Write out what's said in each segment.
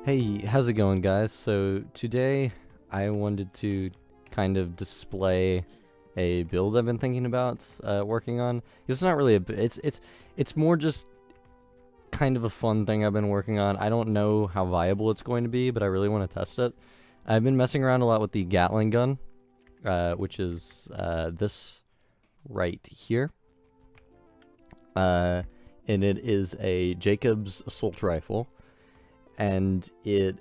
Hey, how's it going, guys? So today I wanted to kind of display a build I've been thinking about working on. It's not really it's more just kind of a fun thing I've been working on. I don't know how viable it's going to be, but I really want to test it. I've been messing around a lot with the Gatling gun, which is this right here. And it is a Jacobs assault rifle. And it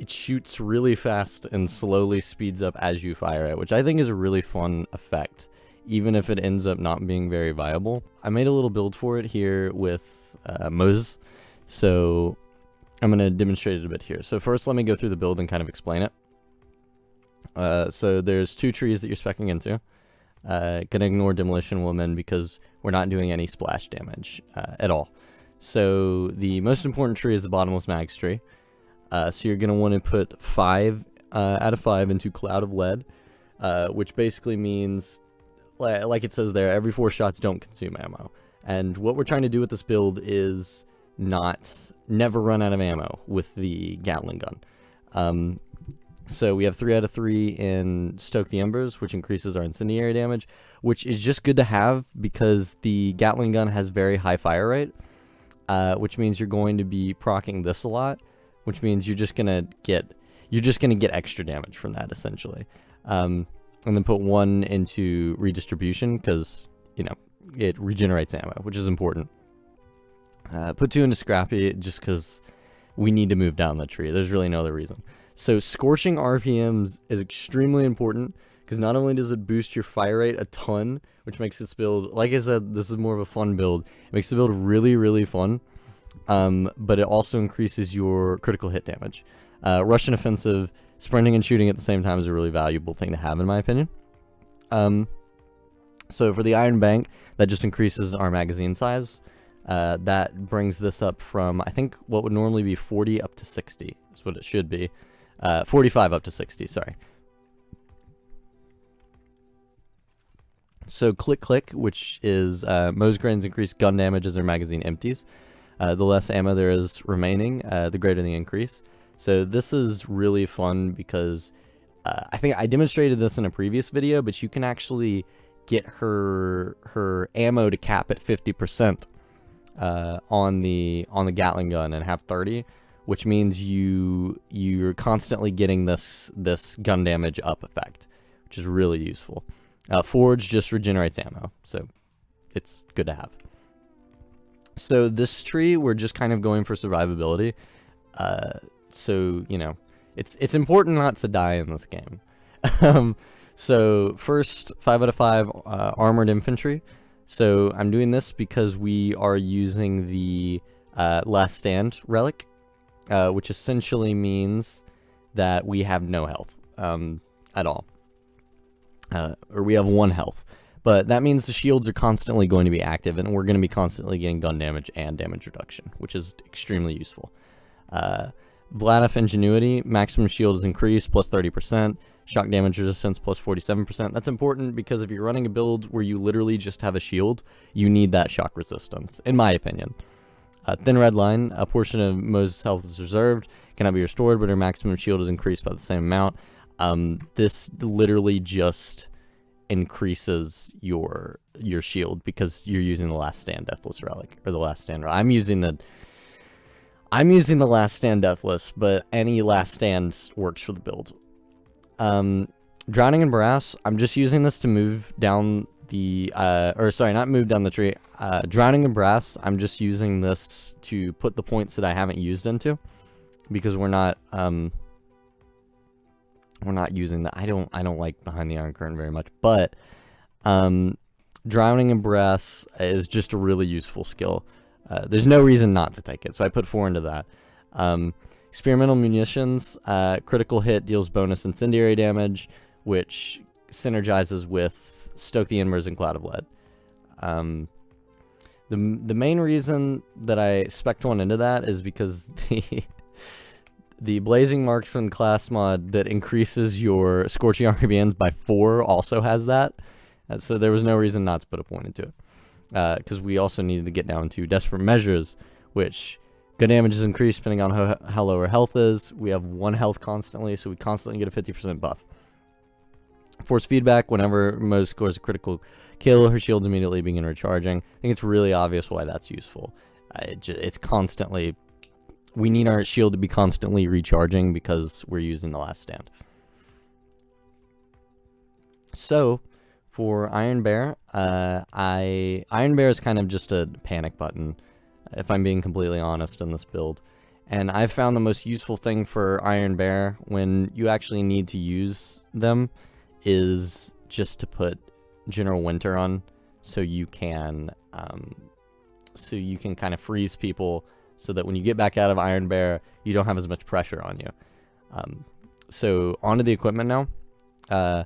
shoots really fast and slowly speeds up as you fire it, which I think is a really fun effect, even if it ends up not being very viable. I made a little build for it here with Moze, so I'm going to demonstrate it a bit here. So first, let me go through the build and kind of explain it. So there's two trees that you're speccing into. Gonna ignore Demolition Woman because we're not doing any splash damage at all. So the most important tree is the bottomless mags tree. So you're going to want to put 5 out of 5 into Cloud of Lead, which basically means, like it says there, every 4 shots don't consume ammo. And what we're trying to do with this build is never run out of ammo with the Gatling gun. So we have 3 out of 3 in Stoke the Embers, which increases our incendiary damage, which is just good to have because the Gatling gun has very high fire rate. Which means you're going to be proccing this a lot, which means you're just gonna get extra damage from that essentially. And then put 1 into redistribution because it regenerates ammo, which is important. Put 2 into Scrappy just because we need to move down the tree. There's really no other reason. So scorching RPMs is extremely important because not only does it boost your fire rate a ton, which makes this build, like I said, this is more of a fun build. It makes the build really, really fun, but it also increases your critical hit damage. Russian offensive, sprinting and shooting at the same time is a really valuable thing to have, in my opinion. So for the Iron Bank, that just increases our magazine size. That brings this up from, I think, what would normally be 40 up to 60, is what it should be. 45 up to 60, sorry. So click, which is Moze grains increase gun damage as their magazine empties. The less ammo there is remaining, the greater the increase. So this is really fun because I think I demonstrated this in a previous video, but you can actually get her ammo to cap at 50% on the Gatling gun and have 30, which means you're constantly getting this gun damage up effect, which is really useful. Forge just regenerates ammo, so it's good to have. So this tree, we're just kind of going for survivability. So, it's important not to die in this game. So first, 5 out of 5 armored infantry. So I'm doing this because we are using the Last Stand relic, which essentially means that we have no health at all. Or we have 1 health, but that means the shields are constantly going to be active, and we're going to be constantly getting gun damage and damage reduction, which is extremely useful. Vladif Ingenuity, maximum shield is increased, plus 30%, shock damage resistance, plus 47%. That's important because if you're running a build where you literally just have a shield, you need that shock resistance, in my opinion. Thin Red Line, a portion of Moze's health is reserved, cannot be restored, but her maximum shield is increased by the same amount. This literally just increases your shield because you're using the Last Stand Deathless relic, or the Last Stand. I'm using the Last Stand Deathless, but any Last Stand works for the build. Drowning in Brass, I'm just using this to move down the not move down the tree. Drowning in Brass, I'm just using this to put the points that I haven't used into, because we're not using that. I don't like Behind the Iron Curtain very much, but Drowning in Brass is just a really useful skill. There's no reason not to take it, so I put 4 into that. Experimental Munitions, critical hit deals bonus incendiary damage, which synergizes with Stoke the Embers and Cloud of Lead. The main reason that I spec'd 1 into that is because the Blazing Marksman class mod that increases your Scorching RPMs by 4 also has that. So there was no reason not to put a point into it. Because we also needed to get down to Desperate Measures, which Gun damage is increased depending on how low our health is. We have 1 health constantly, so we constantly get a 50% buff. Force feedback, whenever Moze scores a critical kill, her shields immediately begin recharging. I think it's really obvious why that's useful. It's constantly... We need our shield to be constantly recharging because we're using the last stand. So, for Iron Bear, Iron Bear is kind of just a panic button, if I'm being completely honest in this build. And I've found the most useful thing for Iron Bear when you actually need to use them is just to put General Winter on, so you can kind of freeze people, so that when you get back out of Iron Bear, you don't have as much pressure on you. So onto the equipment now.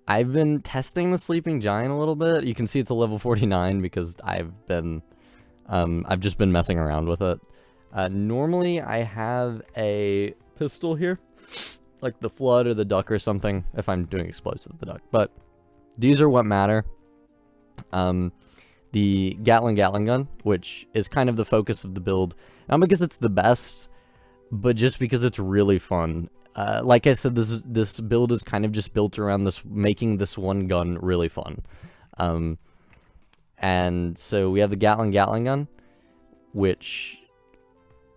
I've been testing the Sleeping Giant a little bit. You can see it's a level 49 because I've just been messing around with it. Normally I have a pistol here, like the Flood or the Duck or something, if I'm doing explosive, the Duck. But these are what matter. The Gatling gun, which is kind of the focus of the build, not because it's the best, but just because it's really fun. Like I said, this build is kind of just built around making this one gun really fun. And so we have the Gatling gun, which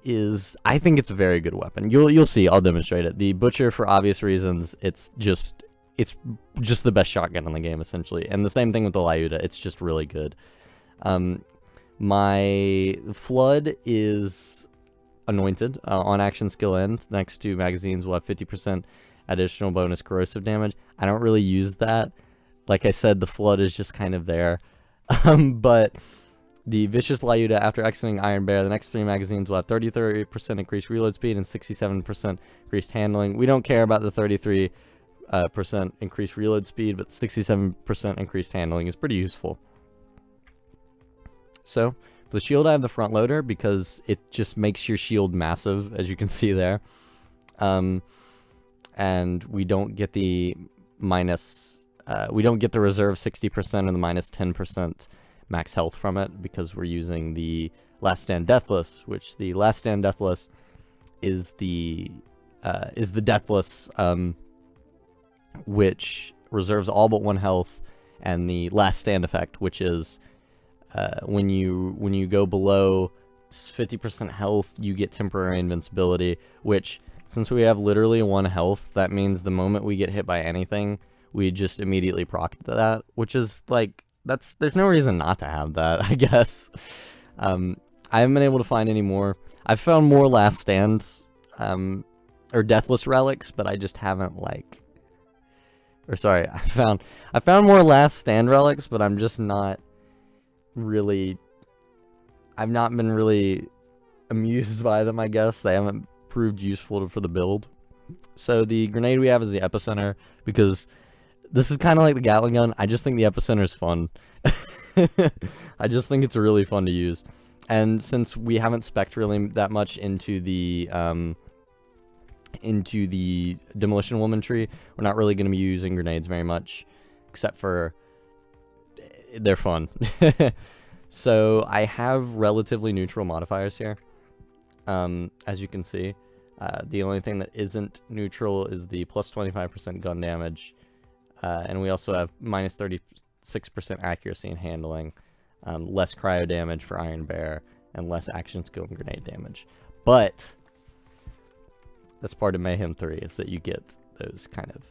is, I think it's a very good weapon. You'll see, I'll demonstrate it. The Butcher, for obvious reasons, it's just the best shotgun in the game, essentially. And the same thing with the Lyuda, it's just really good. My Flood is anointed on action skill end. Next to magazines will have 50% additional bonus corrosive damage. I don't really use that. Like I said, the Flood is just kind of there. But the Vicious Lyuda, after exiting Iron Bear, the next 3 magazines will have 33% increased reload speed and 67% increased handling. We don't care about the 33% increased reload speed, but 67% increased handling is pretty useful. So, for the shield, I have the front loader because it just makes your shield massive, as you can see there. And we don't get the we don't get the reserve 60% or the minus 10% max health from it because we're using the Last Stand Deathless, which the Last Stand Deathless is the Deathless, which reserves all but 1 health, and the Last Stand effect, which is when you go below 50% health, you get temporary invincibility, which, since we have literally 1 health, that means the moment we get hit by anything, we just immediately proc that, which is like, there's no reason not to have that, I guess. I haven't been able to find any more. I've found more Last Stands, or Deathless relics, but I just haven't I found more Last Stand relics, but I'm just not really, I've not been really amused by them, I guess. They haven't proved useful for the build. So the grenade we have is the Epicenter, because this is kind of like the Gatling gun. I just think the Epicenter is fun. I just think it's really fun to use. And since we haven't spec'd really that much into the Demolition Woman tree, we're not really going to be using grenades very much, except for they're fun. So I have relatively neutral modifiers here. As you can see, the only thing that isn't neutral is the plus 25% gun damage, and we also have minus 36% accuracy and handling, less cryo damage for Iron Bear, and less action skill and grenade damage. But that's part of Mayhem 3, is that you get those kind of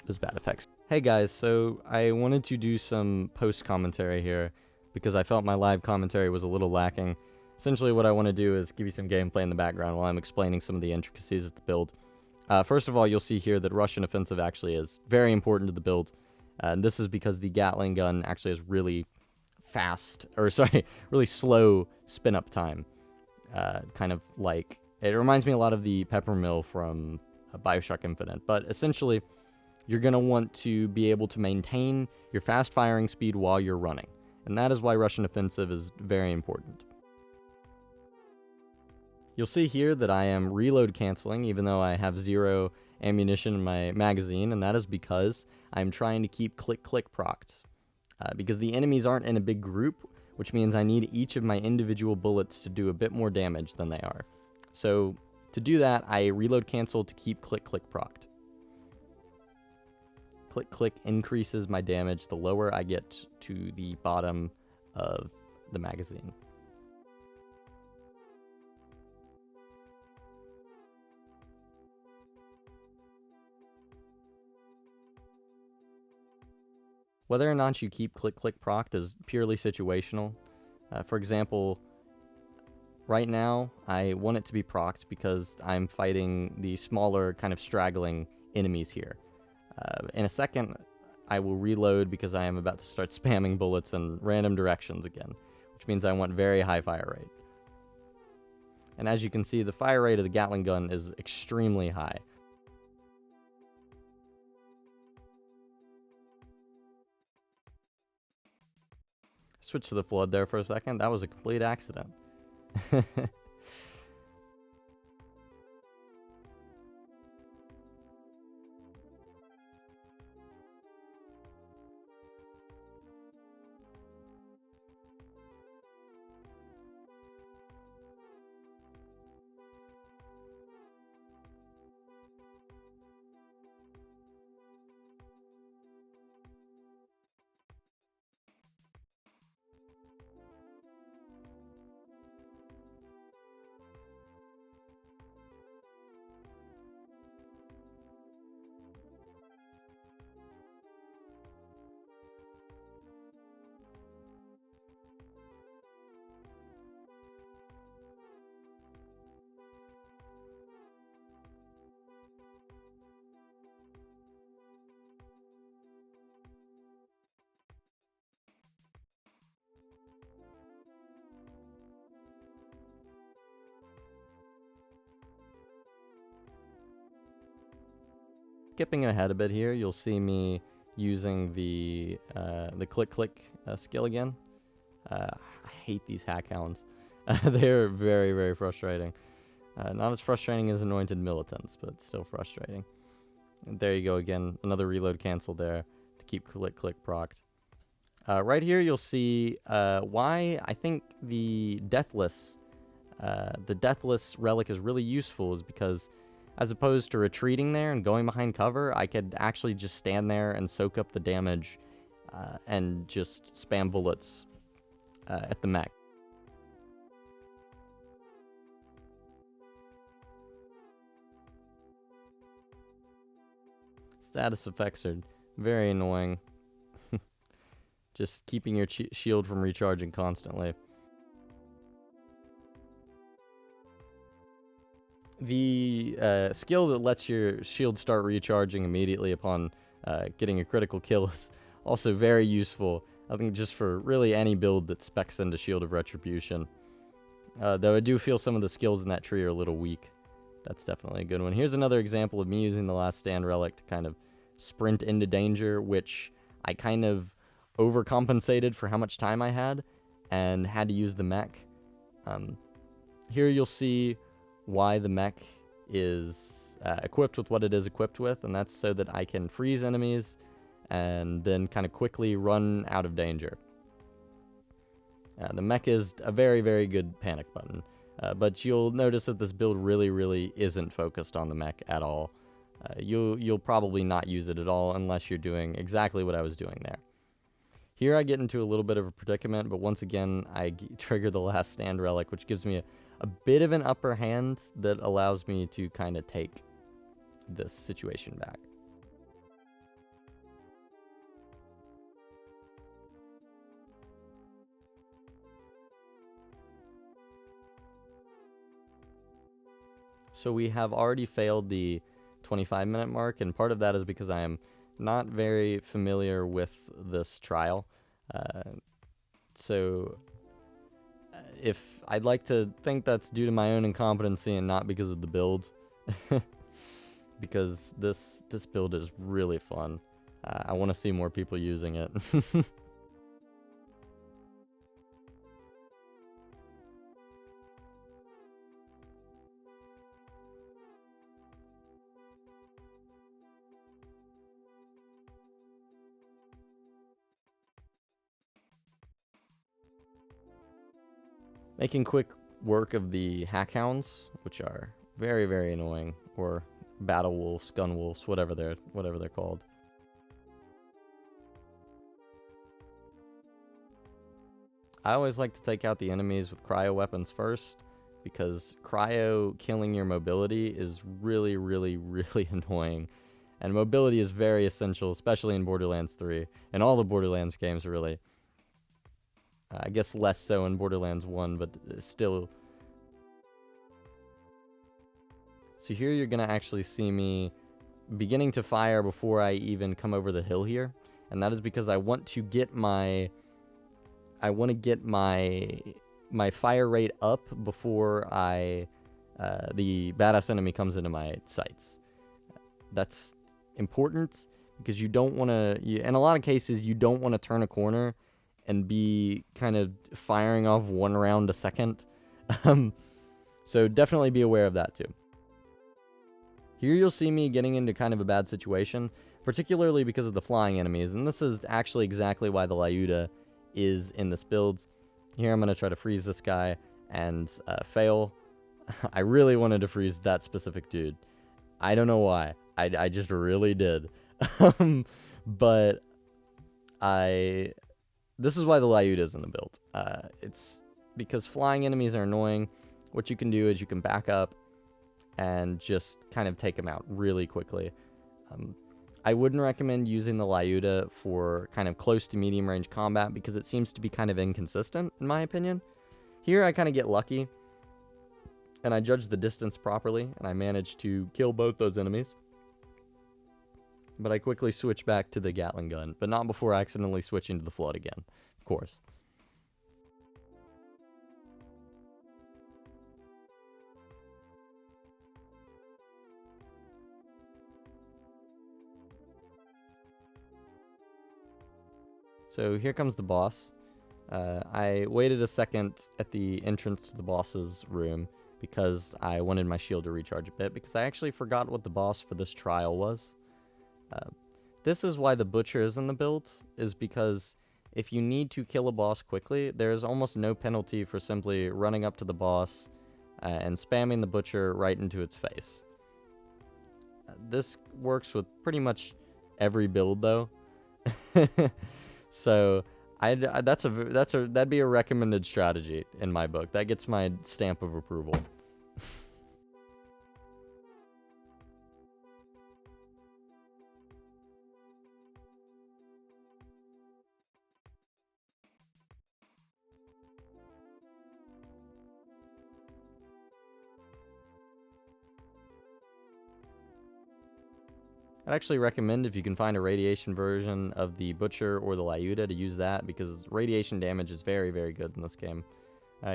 those bad effects. Hey guys, so I wanted to do some post commentary here because I felt my live commentary was a little lacking. Essentially what I want to do is give you some gameplay in the background while I'm explaining some of the intricacies of the build. First of all, you'll see here that Russian offensive actually is very important to the build. And this is because the Gatling gun actually has really really slow spin up time. Kind of like, it reminds me a lot of the Peppermill from BioShock Infinite, but essentially you're going to want to be able to maintain your fast firing speed while you're running. And that is why Russian offensive is very important. You'll see here that I am reload canceling even though I have 0 ammunition in my magazine, and that is because I'm trying to keep click-click procs. Because the enemies aren't in a big group, which means I need each of my individual bullets to do a bit more damage than they are. So to do that, I reload cancel to keep click click procced. Click click increases my damage the lower I get to the bottom of the magazine. Whether or not you keep click click procced is purely situational. For example, right now I want it to be procced because I'm fighting the smaller kind of straggling enemies here. In a second I will reload because I am about to start spamming bullets in random directions again, which means I want very high fire rate. And as you can see, the fire rate of the Gatling gun is extremely high. Switch to the flood there for a second. That was a complete accident. Skipping ahead a bit here, you'll see me using the click-click skill again. I hate these hack hounds. They're very, very frustrating. Not as frustrating as anointed militants, but still frustrating. And there you go again, another reload cancel there to keep click-click procced. Right here you'll see why I think the Deathless relic is really useful is because as opposed to retreating there and going behind cover, I could actually just stand there and soak up the damage and just spam bullets at the mech. Status effects are very annoying. Just keeping your shield from recharging constantly. The skill that lets your shield start recharging immediately upon getting a critical kill is also very useful, I think, just for really any build that specs into Shield of Retribution. Though I do feel some of the skills in that tree are a little weak. That's definitely a good one. Here's another example of me using the Last Stand relic to kind of sprint into danger, which I kind of overcompensated for how much time I had and had to use the mech. Here you'll see why the mech is equipped with what it is equipped with, and that's so that I can freeze enemies and then kind of quickly run out of danger. The mech is a very, very good panic button, but you'll notice that this build really, really isn't focused on the mech at all. You'll probably not use it at all unless you're doing exactly what I was doing there. Here I get into a little bit of a predicament, but once again I trigger the Last Stand relic, which gives me a bit of an upper hand that allows me to kind of take this situation back. So we have already failed the 25-minute mark, and part of that is because I am not very familiar with this trial. So if I'd like to think that's due to my own incompetency and not because of the build, because this build is really fun. I want to see more people using it. Making quick work of the hack hounds, which are very, very annoying, or battle wolves, gun wolves, whatever they're called. I always like to take out the enemies with cryo weapons first, because cryo killing your mobility is really, really, really annoying. And mobility is very essential, especially in Borderlands 3, and all the Borderlands games, really. I guess less so in Borderlands 1, but still. So here you're going to actually see me beginning to fire before I even come over the hill here. And that is because I want to get my fire rate up before the badass enemy comes into my sights. That's important because you don't want to, in a lot of cases, you don't want to turn a corner and be kind of firing off one round a second. So definitely be aware of that too. Here you'll see me getting into kind of a bad situation, particularly because of the flying enemies, and this is actually exactly why the Lyuda is in this build. Here I'm going to try to freeze this guy and fail. I really wanted to freeze that specific dude. I don't know why. I just really did. But this is why the Lyuda is in the build. It's because flying enemies are annoying. What you can do is you can back up and just kind of take them out really quickly. I wouldn't recommend using the Lyuda for kind of close to medium range combat because it seems to be kind of inconsistent, in my opinion. Here I kind of get lucky, and I judge the distance properly, and I manage to kill both those enemies. But I quickly switch back to the Gatling gun, but not before accidentally switching to the Flood again, of course. So here comes the boss. I waited a second at the entrance to the boss's room because I wanted my shield to recharge a bit, because I actually forgot what the boss for this trial was. This is why the Butcher is in the build, is because if you need to kill a boss quickly, there is almost no penalty for simply running up to the boss and spamming the Butcher right into its face. This works with pretty much every build, though. So that'd be a recommended strategy in my book. That gets my stamp of approval. I'd actually recommend, if you can find a radiation version of the Butcher or the Lyuda, to use that, because radiation damage is very, very good in this game.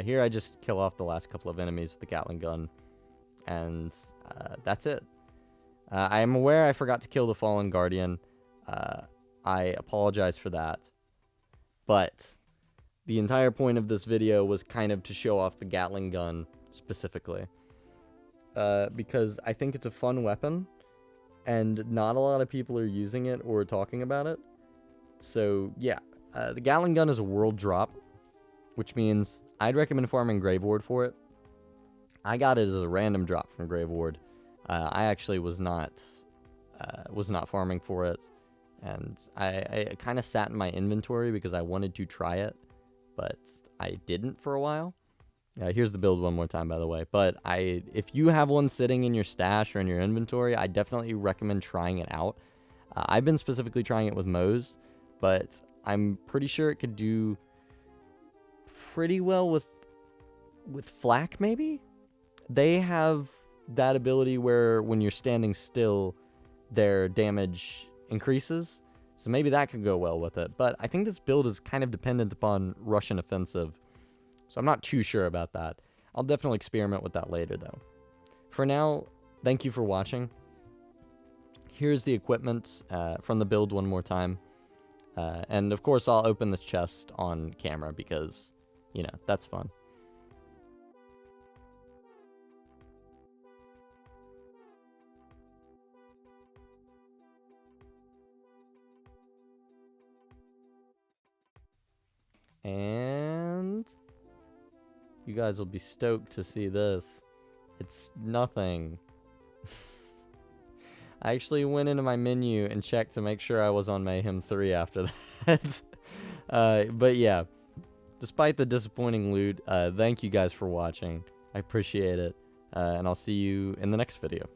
Here I just kill off the last couple of enemies with the Gatling gun, and that's it. I am aware I forgot to kill the Fallen Guardian. I apologize for that. But the entire point of this video was kind of to show off the Gatling gun specifically. Because I think it's a fun weapon, and not a lot of people are using it or talking about it. So yeah, the Gatling gun is a world drop, which means I'd recommend farming Grave Ward for it. I got it as a random drop from Grave Ward. I actually was not farming for it, and I kind of sat in my inventory because I wanted to try it, but I didn't for a while. Here's the build one more time, by the way. But if you have one sitting in your stash or in your inventory, I definitely recommend trying it out. I've been specifically trying it with Moze, but I'm pretty sure it could do pretty well with Flak, maybe? They have that ability where when you're standing still, their damage increases. So maybe that could go well with it. But I think this build is kind of dependent upon Russian offensive. So I'm not too sure about that. I'll definitely experiment with that later, though. For now, thank you for watching. Here's the equipment from the build one more time. And of course, I'll open this chest on camera because, you know, that's fun. And You guys will be stoked to see this. It's nothing. I actually went into my menu and checked to make sure I was on Mayhem 3 after that. But yeah, despite the disappointing loot, thank you guys for watching. I appreciate it. And I'll see you in the next video.